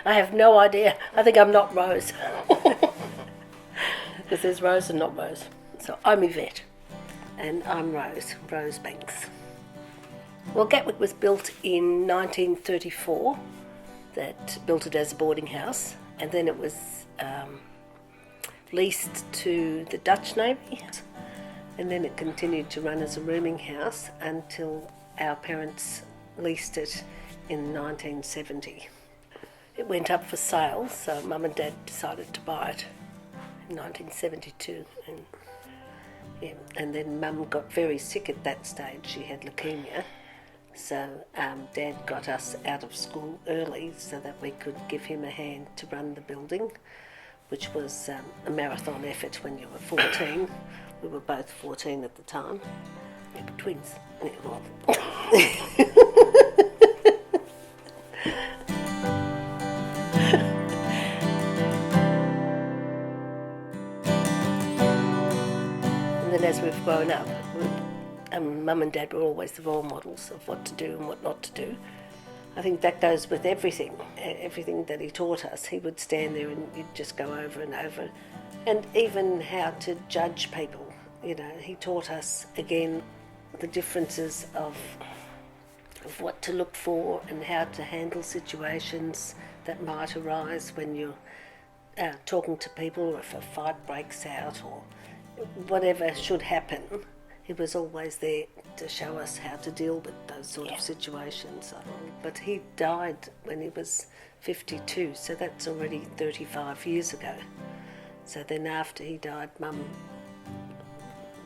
I have no idea. I think I'm not Rose. Because there's Rose and not Rose. So I'm Yvette. And I'm Rose Banks. Well, Gatwick was built in 1934. That built it as a boarding house. And then it was leased to the Dutch Navy. And then it continued to run as a rooming house until our parents leased it in 1970. It went up for sale, so Mum and Dad decided to buy it in 1972. And then Mum got very sick at that stage. She had leukemia. So Dad got us out of school early so that we could give him a hand to run the building, which was a marathon effort when you were 14. We were both 14 at the time. We were twins. And then as we've grown up, Mum and Dad were always the role models of what to do and what not to do. I think that goes with everything that he taught us. He would stand there and you'd just go over and over. And even how to judge people. You know, he taught us, again, the differences of what to look for and how to handle situations that might arise when you're talking to people, or if a fight breaks out or whatever should happen. He was always there to show us how to deal with those sort of situations. But he died when he was 52, so that's already 35 years ago. So then after he died, Mum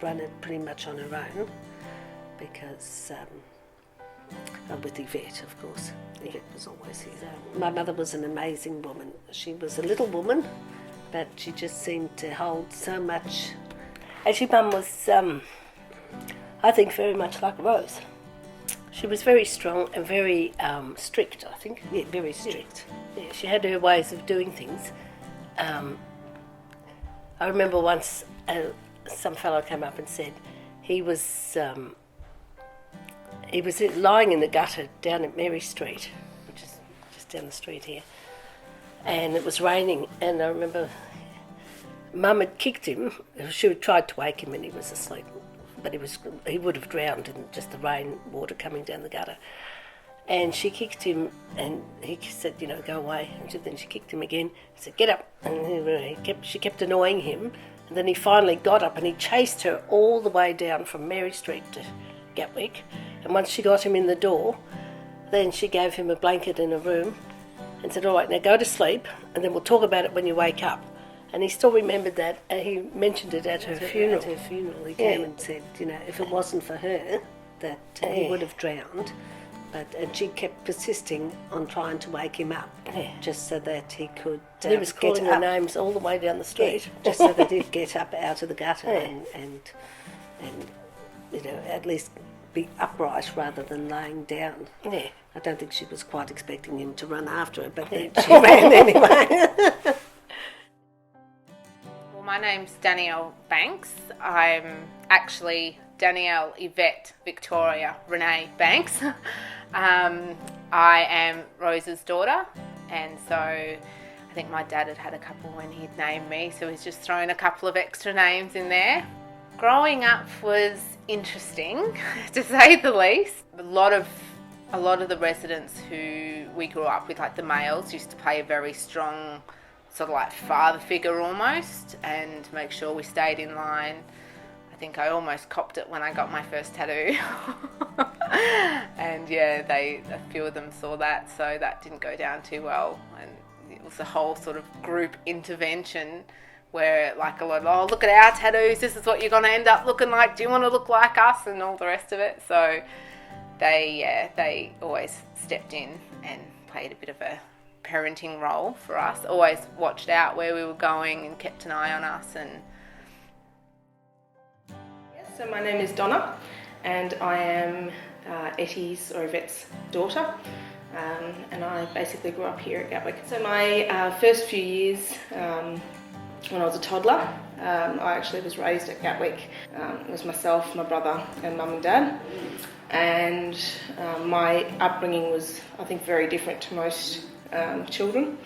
ran it pretty much on her own, because with Yvette, of course. Yvette was always here. My mother was an amazing woman. She was a little woman, but she just seemed to hold so much. Actually, Mum was, I think, very much like Rose. She was very strong and very strict, I think. Yeah, very strict. Yeah, she had her ways of doing things. I remember once some fellow came up and said he was lying in the gutter down at Mary Street, which is just down the street here, and it was raining, and I remember Mum had kicked him. She had tried to wake him when he was asleep, but he would have drowned in just the rain water coming down the gutter. And she kicked him, and he said, go away. And then she kicked him again. He said, get up. And she kept annoying him. And then he finally got up and he chased her all the way down from Mary Street to Gatwick. And once she got him in the door, then she gave him a blanket in a room and said, all right, now go to sleep, and then we'll talk about it when you wake up. And he still remembered that, and he mentioned it at her funeral. At her funeral, he came and said, if it wasn't for her, that he would have drowned. And she kept persisting on trying to wake him up, just so that he could he was calling her names all the way down the street, just so that he'd get up out of the gutter and at least be upright rather than laying down. Yeah. I don't think she was quite expecting him to run after her, but then she ran anyway. Well, my name's Danielle Banks. I'm actually Danielle Yvette Victoria Renee Banks. I am Rose's daughter, and so I think my dad had a couple when he'd named me, so he's just thrown a couple of extra names in there. Growing up was interesting, to say the least. A lot of the residents who we grew up with, like the males, used to play a very strong sort of like father figure almost, and make sure we stayed in line. I think I almost copped it when I got my first tattoo. And a few of them saw that, so that didn't go down too well. And it was a whole sort of group intervention where like a lot of, look at our tattoos, this is what you're going to end up looking like, do you want to look like us, and all the rest of it. So they always stepped in and played a bit of a parenting role for us, always watched out where we were going and kept an eye on us. And so my name is Donna, and I am Yvette's daughter, and I basically grew up here at Gatwick. So my first few years, when I was a toddler, I actually was raised at Gatwick. It was myself, my brother, and Mum and Dad. And my upbringing was, I think, very different to most children.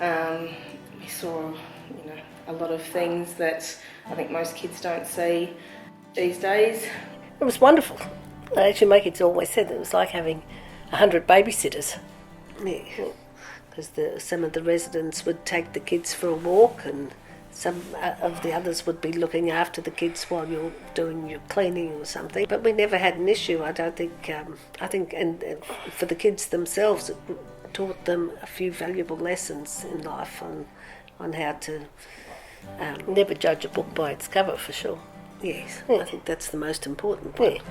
We saw, a lot of things that I think most kids don't see these days. It was wonderful. Actually, my kids always said that it was like having 100 babysitters. Because some of the residents would take the kids for a walk, and some of the others would be looking after the kids while you're doing your cleaning or something. But we never had an issue, I don't think. And for the kids themselves, it taught them a few valuable lessons in life on how to never judge a book by its cover, for sure. Yes, I think that's the most important point.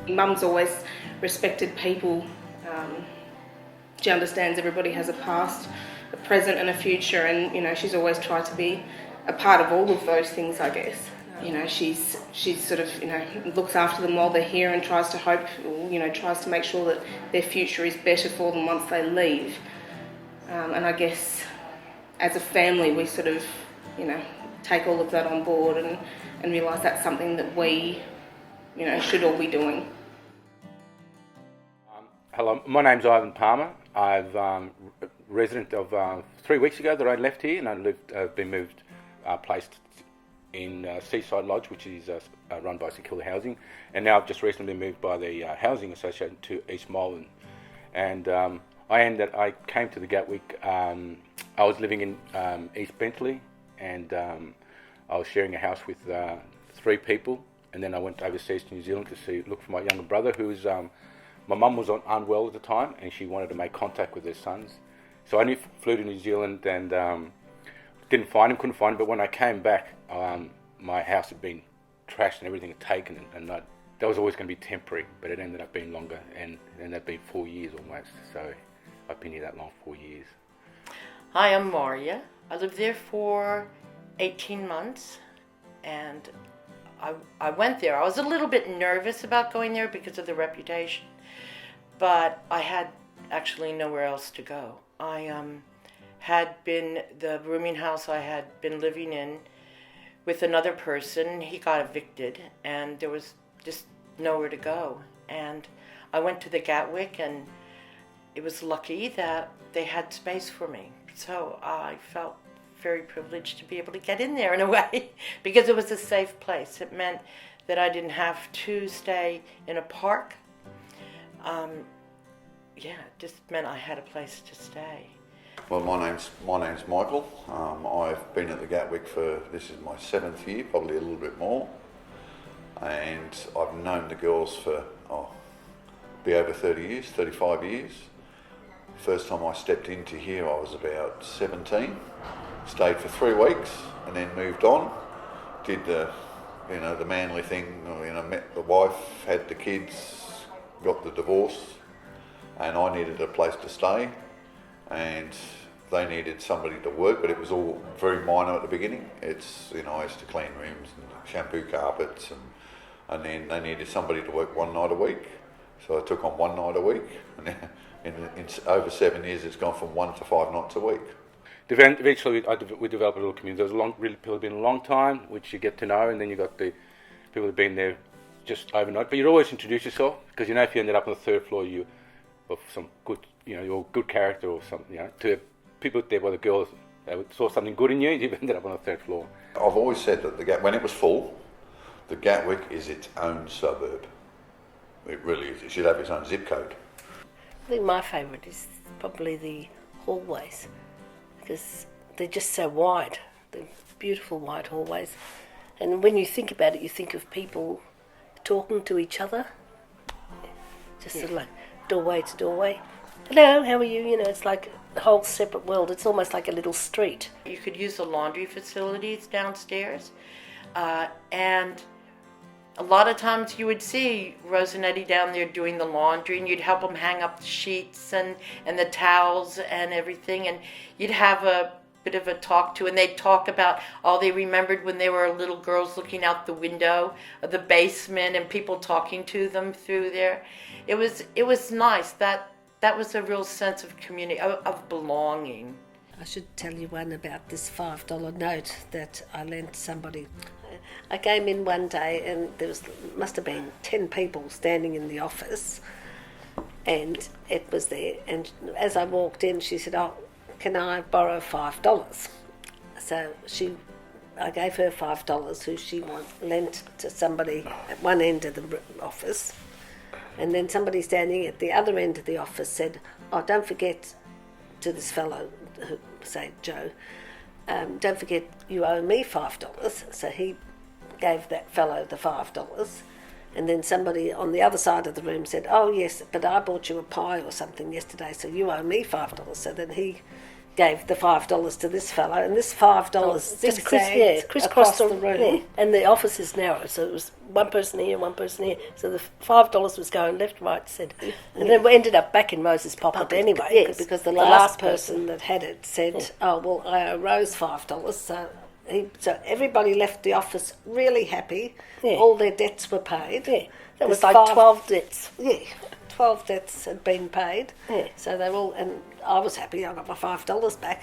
Mum's always respected people. She understands everybody has a past, a present and a future, and she's always tried to be a part of all of those things, I guess. She's sort of looks after them while they're here and tries to hope, tries to make sure that their future is better for them once they leave. And I guess as a family we sort of take all of that on board and realise that's something that we should all be doing. Hello, my name's Ivan Palmer. I've resident of 3 weeks ago that I left here, and I've been moved, placed in Seaside Lodge, which is run by Secure Housing, and now I've just recently moved by the Housing Association to East Malvern. And I came to the Gatwick. I was living in East Bentley, and I was sharing a house with 3 people, and then I went overseas to New Zealand to look for my younger brother, who's my mum was unwell at the time, and she wanted to make contact with her sons. So I flew to New Zealand and couldn't find him. But when I came back, my house had been trashed and everything had taken, and that was always going to be temporary, but it ended up being longer, and it ended up being 4 years almost. So I've been here that long, 4 years. Hi, I'm Maria. I lived there for 18 months, and I went there. I was a little bit nervous about going there because of the reputation, but I had actually nowhere else to go. The rooming house I had been living in with another person, he got evicted, and there was just nowhere to go. And I went to the Gatwick, and it was lucky that they had space for me. So I felt very privileged to be able to get in there in a way, because it was a safe place. It meant that I didn't have to stay in a park. It just meant I had a place to stay. Well, my name's Michael. I've been at the Gatwick this is my 7th year, probably a little bit more. And I've known the girls for, be over 30 years, 35 years. First time I stepped into here, I was about 17. Stayed for 3 weeks and then moved on. Did the manly thing, met the wife, had the kids, got the divorce, and I needed a place to stay. And they needed somebody to work, but it was all very minor at the beginning. It's, I used to clean rooms and shampoo carpets, and then they needed somebody to work 1 night a week. So I took on 1 night a week, and in over 7 years it's gone from 1 to 5 nights a week. Eventually we developed a little community. There was people who've been a long time, which you get to know, and then you got the people who've been there just overnight. But you'd always introduce yourself, because if you ended up on the 3rd floor, you of some good, your good character or something, to people there by the girls, they saw something good in you, you've ended up on the 3rd floor. I've always said that when it was full, the Gatwick is its own suburb. It really is. It should have its own zip code. I think my favourite is probably the hallways, because they're just so wide. They're beautiful wide hallways. And when you think about it, you think of people talking to each other, just sort of like doorway to doorway. Hello, how are you? It's like a whole separate world. It's almost like a little street. You could use the laundry facilities downstairs, and a lot of times you would see Rose and Eddie down there doing the laundry, and you'd help them hang up the sheets and the towels and everything, and you'd have a bit of a talk to, and they'd talk about all they remembered when they were little girls looking out the window of the basement and people talking to them through there. It was nice. That was a real sense of community, of belonging. I should tell you one about this $5 note that I lent somebody. I came in one day and there must have been 10 people standing in the office, and it was there. And as I walked in, she said, "Oh, can I borrow $5?" So I gave her $5, who she lent to somebody at one end of the office, and then somebody standing at the other end of the office said, "Oh, don't forget," to this fellow, say Joe, "don't forget you owe me $5." So he gave that fellow the $5. And then somebody on the other side of the room said, "Oh yes, but I bought you a pie or something yesterday, so you owe me $5." So then he gave the $5 to this fellow, and this $5 just zigzagged crisscrossed across the room. Yeah. And the office is narrow, so it was one person here, one person here. So the $5 was going left, right, centre. And then we ended up back in Rose's pocket anyway. Yes, because the last person that had it said, "Oh, well, I owe Rose $5, so everybody left the office really happy. Yeah. All their debts were paid. Yeah, that was There's like 12 debts. Yeah, 12 debts had been paid. Yeah. So they all, and I was happy. I got my $5 back.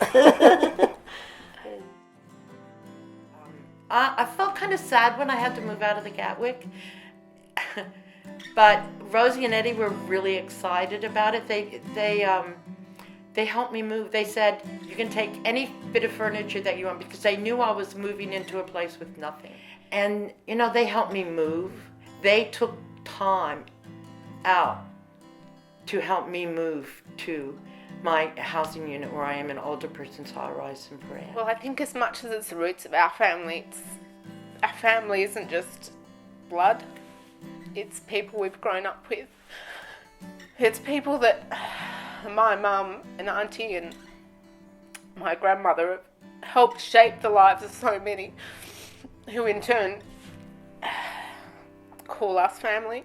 I felt kind of sad when I had to move out of the Gatwick. But Rosie and Eddie were really excited about it. They helped me move. They said, "You can take any bit of furniture that you want," because they knew I was moving into a place with nothing. And, they helped me move. They took time out to help me move to my housing unit where I am, an older person's high-rise in Paran. Well, I think as much as it's the roots of our family, our family isn't just blood. It's people we've grown up with. It's people that my mum and auntie and my grandmother have helped shape the lives of so many, who in turn call us family.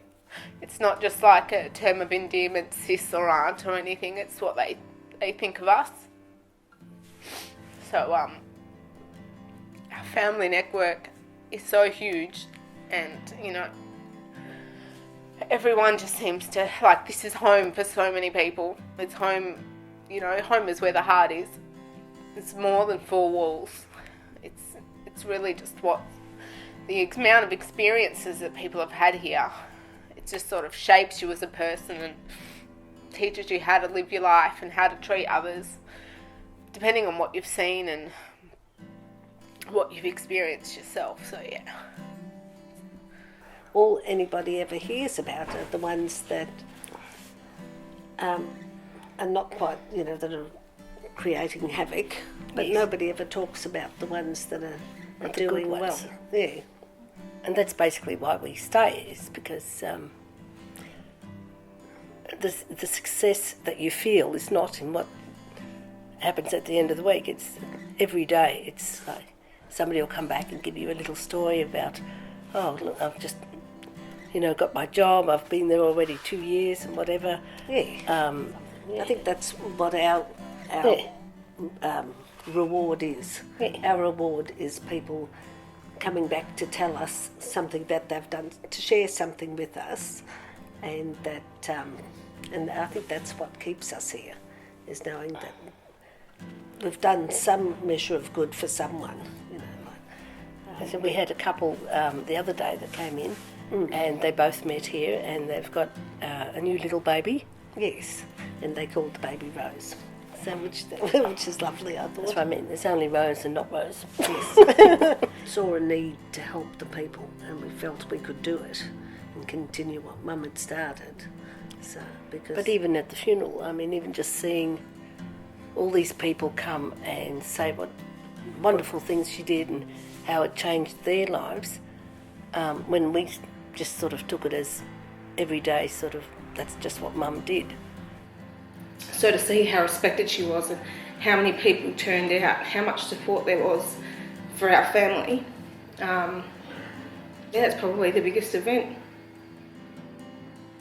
It's not just like a term of endearment, sis or aunt or anything. It's what they think of us. So our family network is so huge, and everyone just seems to, like, this is home for so many people. It's home, home is where the heart is. It's more than four walls. It's really just what the amount of experiences that people have had here. It just sort of shapes you as a person and teaches you how to live your life and how to treat others, depending on what you've seen and what you've experienced yourself. So yeah. All anybody ever hears about are the ones that are not quite, that are creating havoc, but nobody ever talks about the ones that are The doing good well. ones. Yeah. And that's basically why we stay, is because the success that you feel is not in what happens at the end of the week. It's every day. It's like somebody will come back and give you a little story about, "Oh, look, I've just, got my job. I've been there already 2 years and whatever." Yeah. I think that's what our reward is. Yeah. Our reward is people coming back to tell us something that they've done, to share something with us, and that, and I think that's what keeps us here, is knowing that we've done some measure of good for someone. So we had a couple the other day that came in, and they both met here, and they've got a new little baby. Yes, and they called the baby Rose. So which is lovely, I thought. That's what I mean. There's only Rose and not Rose. Yes. Saw a need to help the people, and we felt we could do it and continue what Mum had started. So But even at the funeral, I mean, even just seeing all these people come and say what wonderful things she did and how it changed their lives, when we just sort of took it as everyday sort of, that's just what Mum did. So to see how respected she was and how many people turned out, how much support there was for our family, that's probably the biggest event.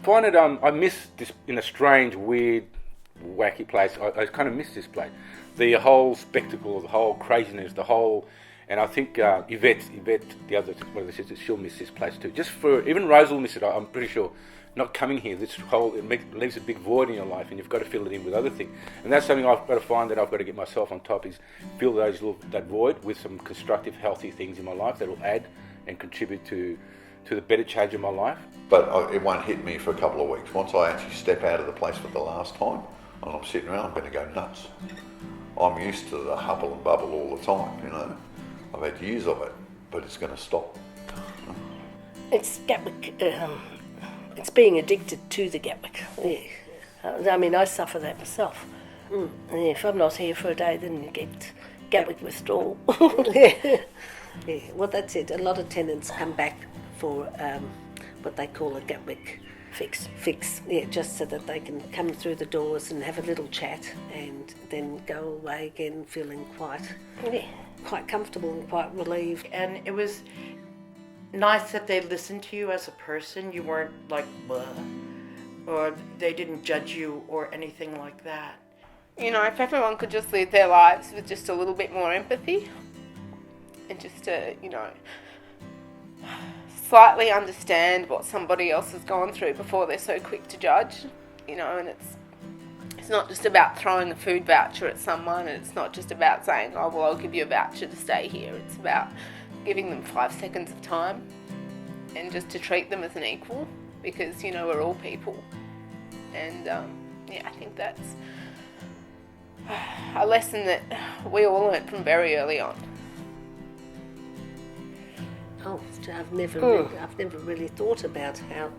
I find it, I miss this in a strange, weird, wacky place. I kind of miss this place. The whole spectacle, the whole craziness, and I think Yvette, the other one of the sisters, she'll miss this place too. Just for, even Rose will miss it, I'm pretty sure. Not coming here, it leaves a big void in your life, and you've got to fill it in with other things. And that's something I've got to find that I've got to get myself on top, is fill that void with some constructive, healthy things in my life that will add and contribute to to the better change of my life. But it won't hit me for a couple of weeks. Once I actually step out of the place for the last time and I'm sitting around, I'm going to go nuts. I'm used to the hubble and bubble all the time, you know. I've had years of it, but it's going to stop. It's Gatwick. It's being addicted to the Gatwick. Yeah. I mean, I suffer that myself. Yeah, if I'm not here for a day, then you get Gatwick withdrawal. Yeah. Yeah. Well, that's it. A lot of tenants come back for what they call a Gatwick fix. Yeah, just so that they can come through the doors and have a little chat, and then go away again feeling quite comfortable and quite relieved. And it was nice that they listened to you as a person. You weren't like, blah, or they didn't judge you or anything like that. You know, if everyone could just live their lives with just a little bit more empathy and just to, you know, slightly understand what somebody else has gone through before they're so quick to judge, you know, and it's not just about throwing a food voucher at someone, and it's not just about saying, oh, well, I'll give you a voucher to stay here. It's about giving them 5 seconds of time and just to treat them as an equal, because, you know, we're all people. And, I think that's a lesson that we all learnt from very early on. Oh, I've never really thought about how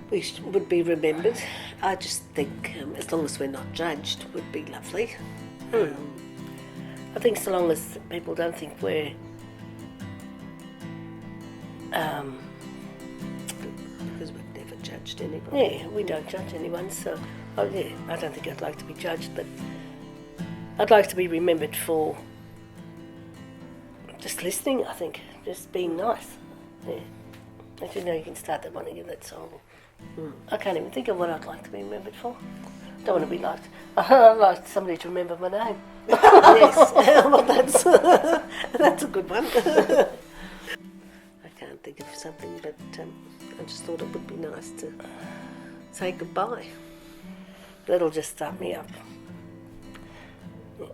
we would be remembered. I just think as long as we're not judged would be lovely. I think so long as people don't think we're because we've never judged anyone. Yeah, we don't judge anyone, so I don't think I'd like to be judged, but I'd like to be remembered for just listening, I think, just being nice. Yeah. As you know, you can start that one again, that song. I can't even think of what I'd like to be remembered for. Don't want to be liked. I'd like somebody to remember my name. Yes, well, that's a good one. I can't think of something, but I just thought it would be nice to say goodbye. That'll just start me up. Yeah.